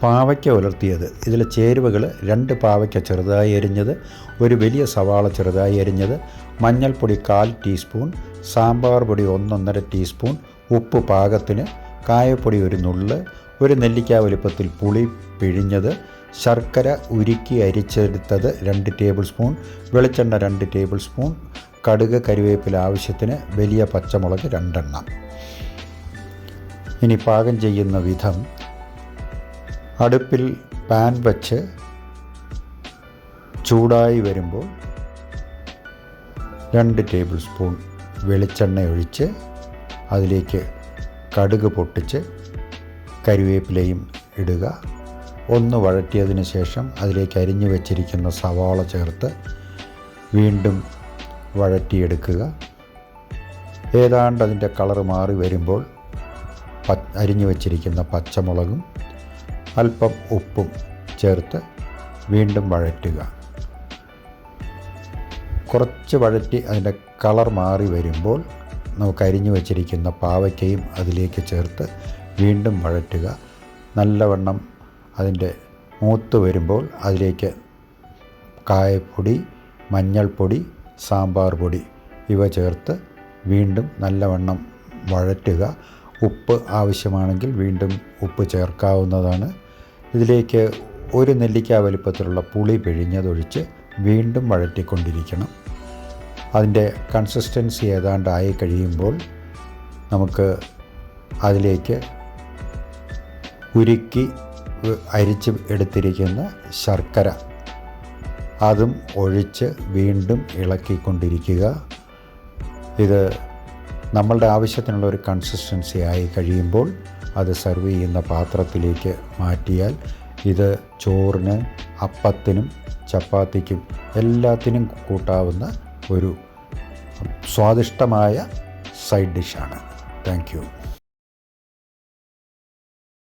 പാവയ്ക്ക ഉലർത്തിയത്. ഇതിലെ ചേരുവകൾ: 2 പാവയ്ക്ക ചെറുതായി അരിഞ്ഞത്, ഒരു വലിയ സവാള ചെറുതായി അരിഞ്ഞത്, മഞ്ഞൾപ്പൊടി 1/4 ടീസ്പൂൺ, സാമ്പാർ പൊടി 1-1.5 ടീസ്പൂൺ, ഉപ്പ് പാകത്തിന്, കായപ്പൊടി 1 നുള്ള്, ഒരു നെല്ലിക്ക വലുപ്പത്തിൽ പുളി പിഴിഞ്ഞത്, ശർക്കര ഉരുക്കി അരിച്ചെടുത്തത് 2 ടേബിൾ സ്പൂൺ, വെളിച്ചെണ്ണ 2 ടേബിൾ സ്പൂൺ, കടുക് കരിവേപ്പില ആവശ്യത്തിന്, വലിയ പച്ചമുളക് 2 എണ്ണം. ഇനി പാകം ചെയ്യുന്ന വിധം: അടുപ്പിൽ പാൻ വച്ച് ചൂടായി വരുമ്പോൾ 2 ടേബിൾ സ്പൂൺ വെളിച്ചെണ്ണ ഒഴിച്ച് അതിലേക്ക് കടുക് പൊട്ടിച്ച് കരിവേപ്പിലയും ഇടുക. ഒന്ന് വഴറ്റിയതിന് ശേഷം അതിലേക്ക് അരിഞ്ഞു വച്ചിരിക്കുന്ന സവാള ചേർത്ത് വീണ്ടും വഴറ്റിയെടുക്കുക. ഏതാണ്ട് അതിൻ്റെ കളർ മാറി വരുമ്പോൾ അരിഞ്ഞു വച്ചിരിക്കുന്ന പച്ചമുളകും അല്പം ഉപ്പും ചേർത്ത് വീണ്ടും വഴറ്റുക. കുറച്ച് വഴറ്റി അതിൻ്റെ കളർ മാറി വരുമ്പോൾ നമുക്ക് അരിഞ്ഞു വച്ചിരിക്കുന്ന പാവയ്ക്കയും അതിലേക്ക് ചേർത്ത് വീണ്ടും വഴറ്റുക. നല്ലവണ്ണം അതിൻ്റെ മൂത്ത് വരുമ്പോൾ അതിലേക്ക് കായപ്പൊടി, മഞ്ഞൾപ്പൊടി, സാമ്പാർ പൊടി ഇവ ചേർത്ത് വീണ്ടും നല്ലവണ്ണം വഴറ്റുക. ഉപ്പ് ആവശ്യമാണെങ്കിൽ വീണ്ടും ഉപ്പ് ചേർക്കാവുന്നതാണ്. ഇതിലേക്ക് ഒരു നെല്ലിക്ക വലിപ്പത്തിലുള്ള പുളി പിഴിഞ്ഞതൊഴിച്ച് വീണ്ടും വഴറ്റിക്കൊണ്ടിരിക്കണം. അതിൻ്റെ കൺസിസ്റ്റൻസി ഏതാണ്ട് ആയി കഴിയുമ്പോൾ നമുക്ക് അതിലേക്ക് ഉരുക്കി അരിച്ച് എടുത്തിരിക്കുന്ന ശർക്കര അതും ഒഴിച്ച് വീണ്ടും ഇളക്കിക്കൊണ്ടിരിക്കുക. ഇത് നമ്മളുടെ ആവശ്യത്തിനുള്ള ഒരു കൺസിസ്റ്റൻസി ആയി കഴിയുമ്പോൾ അത് സെർവ് ചെയ്യുന്ന പാത്രത്തിലേക്ക് മാറ്റിയാൽ ഇത് ചോറിന്, അപ്പത്തിനും, ചപ്പാത്തിക്കും എല്ലാത്തിനും കൂട്ടാവുന്ന ഒരു സ്വാദിഷ്ടമായ സൈഡ് ഡിഷാണ്. Thank you.